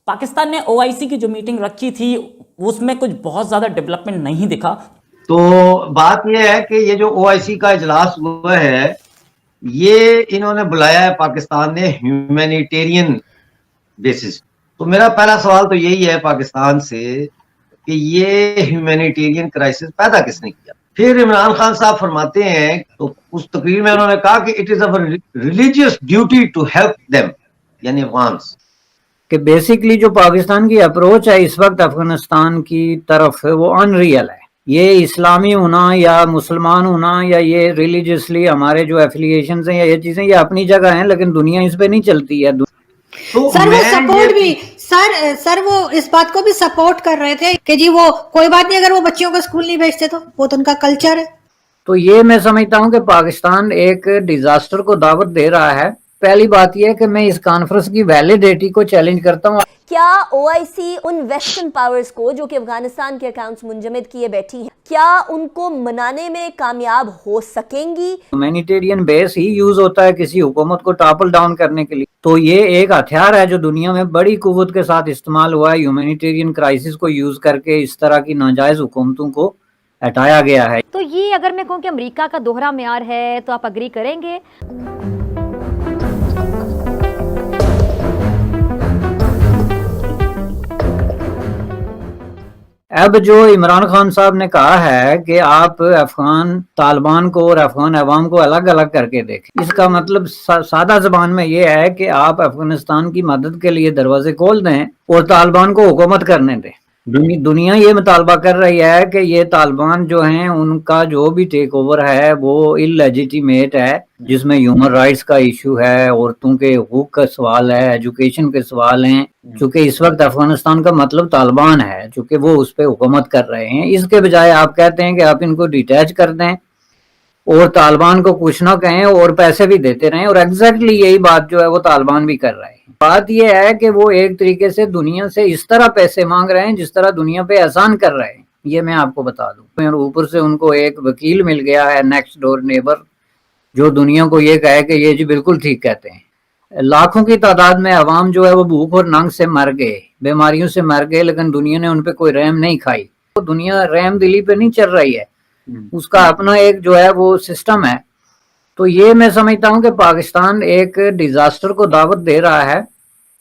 पाकिस्तान ने ओआईसी की जो मीटिंग रखी थी उसमें कुछ बहुत ज्यादा डेवलपमेंट नहीं दिखा। तो बात यह है कि ये जो ओआईसी का इजलास हुआ है, ये इन्होंने बुलाया है पाकिस्तान ने ह्यूमैनिटेरियन बेसिस। तो मेरा पहला सवाल तो यही है पाकिस्तान से कि ये ह्यूमैनिटेरियन क्राइसिस पैदा किसने किया। फिर इमरान खान साहब फरमाते हैं, तो उस तकरीर में उन्होंने कहा कि it is our religious duty to help them, यानी अफगान्स। कि बेसिकली जो पाकिस्तान की अप्रोच है इस वक्त अफगानिस्तान की तरफ वो अनरियल है। ये इस्लामी होना या मुसलमान होना या ये रिलीजियसली हमारे जो एफिलिएशन हैं या ये चीजें ये अपनी जगह हैं, लेकिन दुनिया इस पे नहीं चलती है। तो सर वो सपोर्ट भी सर वो इस बात को भी सपोर्ट कर रहे थे कि जी वो कोई बात नहीं, अगर वो बच्चियों को स्कूल नहीं भेजते तो वो तो उनका कल्चर है। तो ये मैं समझता हूँ कि पाकिस्तान एक डिजास्टर को दावत दे रहा है। पहली बात यह है कि मैं इस कॉन्फ्रेंस की वैलिडिटी को चैलेंज करता हूँ। क्या ओआईसी उन वेस्टर्न पावर्स को जो कि अफगानिस्तान के अकाउंट्स मुंजमद किए बैठी हैं, क्या उनको मनाने में कामयाब हो सकेंगी? ह्यूमैनिटेरियन बेस ही यूज होता है किसी हुकूमत को टॉपल डाउन करने के लिए। तो ये एक हथियार है जो दुनिया में बड़ी कुव्वत के साथ इस्तेमाल हुआ है। ह्यूमैनिटेरियन क्राइसिस को यूज करके इस तरह की नाजायज हुकूमतों को हटाया गया है। तो ये अगर मैं कहूँ कि अमेरिका का दोहरा म्यार है तो आप अग्री करेंगे? अब जो इमरान खान साहब ने कहा है कि आप अफगान तालिबान को और अफगान अवाम को अलग अलग करके देखें, इसका मतलब सादा जबान में ये है कि आप अफगानिस्तान की मदद के लिए दरवाजे खोल दें और तालिबान को हुकूमत करने दें। दुनिया ये मुतालबा कर रही है कि ये तालिबान जो हैं उनका जो भी टेक ओवर है वो इलेजिटिमेट है, जिसमें ह्यूमन राइट्स का इशू है, औरतों के हकूक का सवाल है, एजुकेशन के सवाल हैं। चूंकि इस वक्त अफगानिस्तान का मतलब तालिबान है, चूंकि वो उस पर हुकूमत कर रहे हैं। इसके बजाय आप कहते हैं कि आप इनको डिटैच कर दें और तालिबान को कुछ ना कहें और पैसे भी देते रहें, और एग्जैक्टली यही बात जो है वो तालिबान भी कर रहे हैं। बात यह है कि वो एक तरीके से दुनिया से इस तरह पैसे मांग रहे हैं जिस तरह दुनिया पे एहसान कर रहे हैं। ये मैं आपको बता दूं। और ऊपर से उनको एक वकील मिल गया है, नेक्स्ट डोर नेबर, जो दुनिया को ये कहे कि ये जी बिल्कुल ठीक कहते हैं। लाखों की तादाद में अवाम जो है वो भूख और नंग से मर गए, बीमारियों से मर गए, लेकिन दुनिया ने उन पर कोई रहम नहीं खाई। तो दुनिया रहम दिली पे नहीं चल रही है, उसका अपना एक जो है वो सिस्टम है। तो ये मैं समझता हूँ कि पाकिस्तान एक डिजास्टर को दावत दे रहा है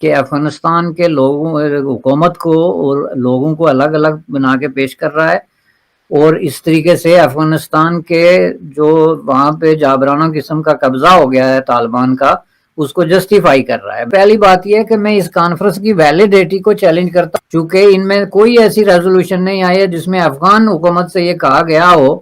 कि अफगानिस्तान के लोगों, हुकूमत को और लोगों को अलग अलग बना के पेश कर रहा है, और इस तरीके से अफगानिस्तान के जो वहाँ पे जाबराना किस्म का कब्जा हो गया है तालिबान का, उसको जस्टिफाई कर रहा है। पहली बात यह है कि मैं इस कॉन्फ्रेंस की वैलिडिटी को चैलेंज करता हूँ, चूंकि इनमें कोई ऐसी रेजोल्यूशन नहीं आई है जिसमें अफगान हुकूमत से ये कहा गया हो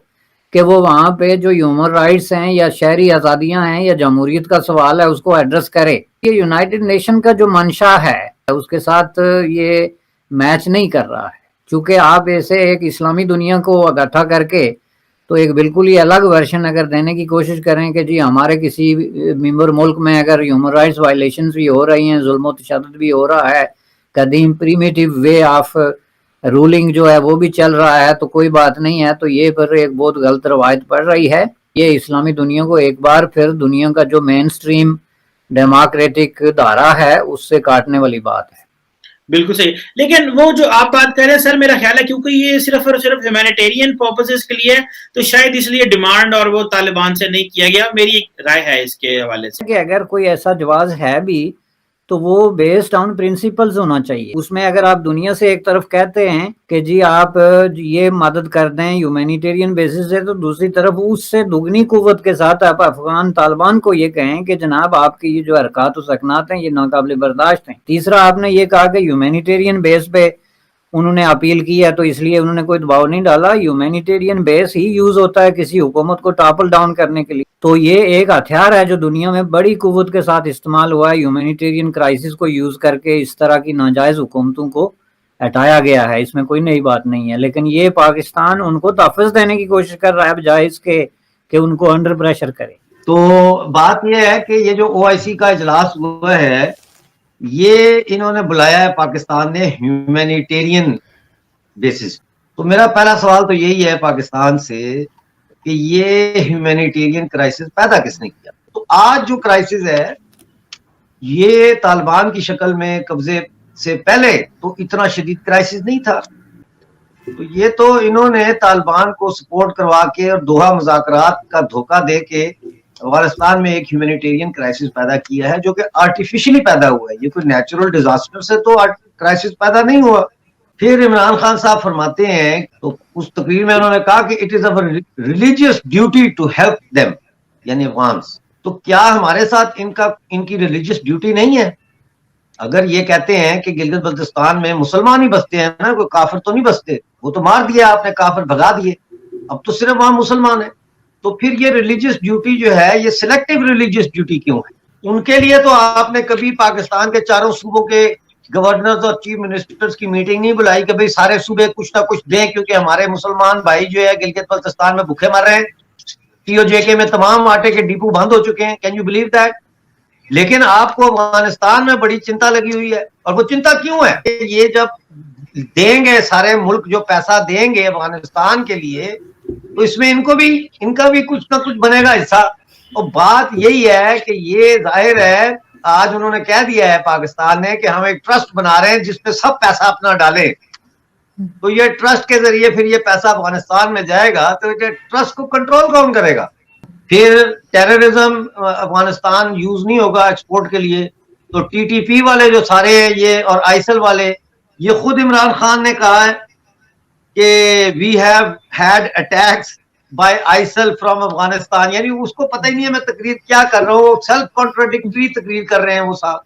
कि वो वहाँ पे जो ह्यूमन राइट्स हैं या शहरी आज़ादियाँ हैं या जमहूरियत का सवाल है उसको एड्रेस करे। ये यूनाइटेड नेशन का जो मंशा है उसके साथ ये मैच नहीं कर रहा है, चूंकि आप ऐसे एक इस्लामी दुनिया को इकट्ठा करके तो एक बिल्कुल ही अलग वर्जन अगर देने की कोशिश करें कि जी हमारे किसी मेंबर मुल्क में अगर ह्यूमन राइट्स वायलेशंस भी हो रही हैं, जुल्म तशद्दुद भी हो रहा है, कदीम प्रीमिटिव वे ऑफ रूलिंग जो है वो भी चल रहा है, तो कोई बात नहीं है। तो ये पर एक बहुत गलत रवायत पड़ रही है। ये इस्लामी दुनिया को एक बार फिर दुनिया का जो मेन स्ट्रीम डेमोक्रेटिक धारा है उससे काटने वाली बात है। बिल्कुल सही। लेकिन वो जो आप बात कर रहे हैं सर, मेरा ख्याल है क्योंकि ये सिर्फ और सिर्फ ह्यूमैनिटेरियन पर्पसेस के लिए है, तो शायद इसलिए डिमांड और वो तालिबान से नहीं किया गया। मेरी एक राय है इसके हवाले से कि अगर कोई ऐसा जवाब है भी तो वो बेस्ड ऑन प्रिंसिपल्स होना चाहिए। उसमें अगर आप दुनिया से एक तरफ कहते हैं कि जी आप ये मदद कर दें ह्यूमैनिटेरियन बेसिस से, तो दूसरी तरफ उससे दुगनी कुव्वत के साथ आप अफगान तालिबान को ये कहें कि जनाब आपकी ये जो हरकत व सकनात हैं ये नाकाबिल बर्दाश्त हैं। तीसरा आपने ये कहा कि ह्यूमैनिटेरियन बेस पे उन्होंने अपील की है तो इसलिए उन्होंने कोई दबाव नहीं डाला। ह्यूमैनिटेरियन बेस ही यूज होता है किसी हुकूमत को टॉपल डाउन करने के लिए। तो ये एक हथियार है जो दुनिया में बड़ी कुव्वत के साथ इस्तेमाल हुआ है। ह्यूमैनिटेरियन क्राइसिस को यूज करके इस तरह की नाजायज हुकूमतों को हटाया गया है, इसमें कोई नई बात नहीं है। लेकिन ये पाकिस्तान उनको तहफ़्फ़ुज़ देने की कोशिश कर रहा है बजाय इसके कि उनको अंडर प्रेशर करे। तो बात यह है कि ये जो ओआईसी का इजलास हुआ है ये इन्होंने बुलाया है पाकिस्तान ने ह्यूमैनिटेरियन बेसिस। तो मेरा पहला सवाल तो यही है पाकिस्तान से कि ये ह्यूमैनिटेरियन क्राइसिस पैदा किसने किया। तो आज जो क्राइसिस है ये तालिबान की शक्ल में कब्जे से पहले तो इतना शदीद क्राइसिस नहीं था। तो ये तो इन्होंने तालिबान को सपोर्ट करवा के और दोहा मुज़ाकरात का धोखा दे के अफगानिस्तान में एक ह्यूमैनिटेरियन क्राइसिस पैदा किया है, जो कि आर्टिफिशियली पैदा हुआ है। ये कोई नेचुरल डिजास्टर से तो क्राइसिस पैदा नहीं हुआ। फिर इमरान खान साहब फरमाते हैं, तो उस तकरीर में उन्होंने कहा कि it is our religious duty to help them, यानी अफगान्स। तो क्या हमारे साथ इनकी रिलीजियस ड्यूटी नहीं है? अगर ये कहते हैं कि गिलगित बल्तिस्तान में मुसलमान ही बसते हैं ना, कोई काफिर तो नहीं बसते, वो तो मार दिया आपने, काफिर भगा दिए, अब तो सिर्फ वहां मुसलमान है। तो फिर ये रिलीजियस ड्यूटी जो है, ये सिलेक्टिव रिलीजियस ड्यूटी क्यों है? उनके लिए तो आपने कभी पाकिस्तान के चारों सूबों के गवर्नर्स और चीफ मिनिस्टर्स की मीटिंग नहीं बुलाई कि भाई सारे सूबे कुछ ना कुछ दें, क्योंकि हमारे मुसलमान भाई जो है गिलगित बल्तिस्तान में भूखे मर रहे हैं। TOJK में तमाम आटे के डिपो बंद हो चुके हैं। Can you believe that? लेकिन आपको अफगानिस्तान में बड़ी चिंता लगी हुई है। और वो चिंता क्यों है? ये जब देंगे, सारे मुल्क जो पैसा देंगे अफगानिस्तान के लिए, तो इसमें इनका भी कुछ ना कुछ बनेगा हिस्सा। और बात यही है कि ये जाहिर है, आज उन्होंने कह दिया है पाकिस्तान ने कि हम एक ट्रस्ट बना रहे हैं जिसपे सब पैसा अपना डालें। तो ये ट्रस्ट के जरिए फिर ये पैसा अफगानिस्तान में जाएगा, तो ये ट्रस्ट को कंट्रोल कौन करेगा? फिर टेररिज्म अफगानिस्तान यूज नहीं होगा एक्सपोर्ट के लिए। तो TTP वाले जो सारे ये और ISIL वाले, ये खुद इमरान खान ने कहा है कि we have had attacks by ISIL from Afghanistan. यानी उसको पता ही नहीं है मैं तकरीर क्या कर रहा हूँ, सेल्फ कॉन्ट्राडिक्टरी तकरीर कर रहे हैं वो साहब।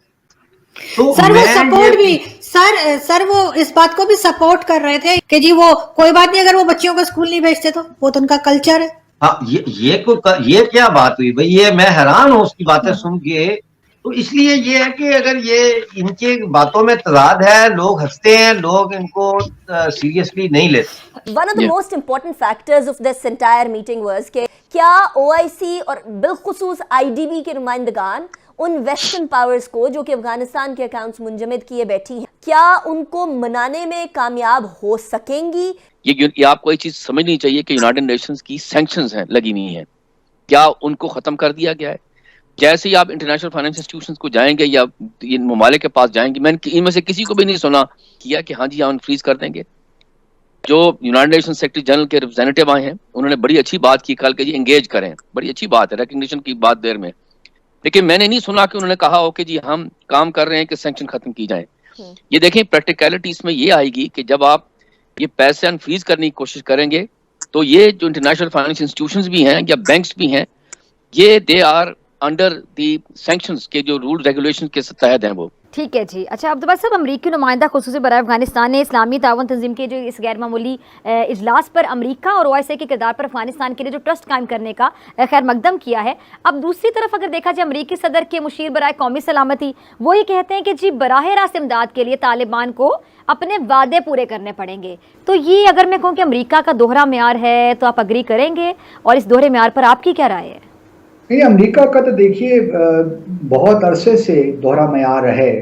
तो सर वो सपोर्ट भी सर वो इस बात को भी सपोर्ट कर रहे थे कि जी वो कोई बात नहीं, अगर वो बच्चियों को स्कूल नहीं भेजते तो वो तो उनका कल्चर है। हाँ, ये क्या बात हुई भाई? ये मैं हैरान हूँ उसकी बातें सुन के। तो इसलिए ये है कि अगर ये इनके बातों में तजाद है, लोग हंसते हैं, लोग इनको सीरियसली नहीं लेते। One of the most important factors of this entire meeting was कि क्या OIC और बिलखुसूस IDB के नुमाइंदगान उन वेस्टर्न पावर्स को जो कि अफगानिस्तान के अकाउंट्स मुंजमद किए बैठी हैं, क्या उनको मनाने में कामयाब हो सकेंगी? ये आपको एक चीज समझनी चाहिए कि यूनाइटेड नेशंस की सैंक्शंस हैं लगी हुई हैं, क्या उनको खत्म कर दिया गया है? जैसे ही आप इंटरनेशनल फाइनेंस इंस्टीट्यूशंस को जाएंगे या इन ममालिक के पास जाएंगे, मैंने इनमें से किसी को भी नहीं सुना किया कि हाँ जी हम फ्रीज कर देंगे। जो यूनाइटेड नेशन सेक्रेटरी जनरल के रिप्रेजेंटेटिव आए हैं, उन्होंने बड़ी अच्छी बात की कल के जी एंगेज करें, बड़ी अच्छी बात है, रिकग्निशन की बात देर में। लेकिन मैंने नहीं सुना कि उन्होंने कहा हो कि जी हम काम कर रहे हैं कि सैंक्शन खत्म की जाए। ये देखें प्रैक्टिकलिटीज में ये आएगी कि जब आप ये पैसे अनफ्रीज करने की कोशिश करेंगे, तो ये जो इंटरनेशनल फाइनेंस इंस्टीट्यूशंस भी हैं या बैंक्स भी हैं, ये they are under the sanctions के जो रूल रेगुलेशन के तहत हैं वो। ठीक है जी। अच्छा अब्दुल साहब, अमरीकी नुमाइंदा खुसूसी बराए अफगानिस्तान ने इस्लामी तावन तंजीम के जो इस गैर मामूली इजलास पर अमरीका और OIC के किरदार पर अफगानिस्तान के लिए जो ट्रस्ट कायम करने का खैर मकदम किया है। अब दूसरी तरफ अगर देखा जाए, अमरीकी सदर के मुशीर बराए कौमी सलामती वो ये कहते हैं कि जी बराह रास्त इमदाद के लिए तालिबान को अपने वादे पूरे करने पड़ेंगे। तो ये अगर मैं कहूँ कि अमरीका का दोहरा म्यार है, तो आप अग्री करेंगे? और इस दोहरे म्यार पर आपकी क्या राय है? नहीं, अमेरिका का तो देखिए बहुत अरसे से दोहरा मयार है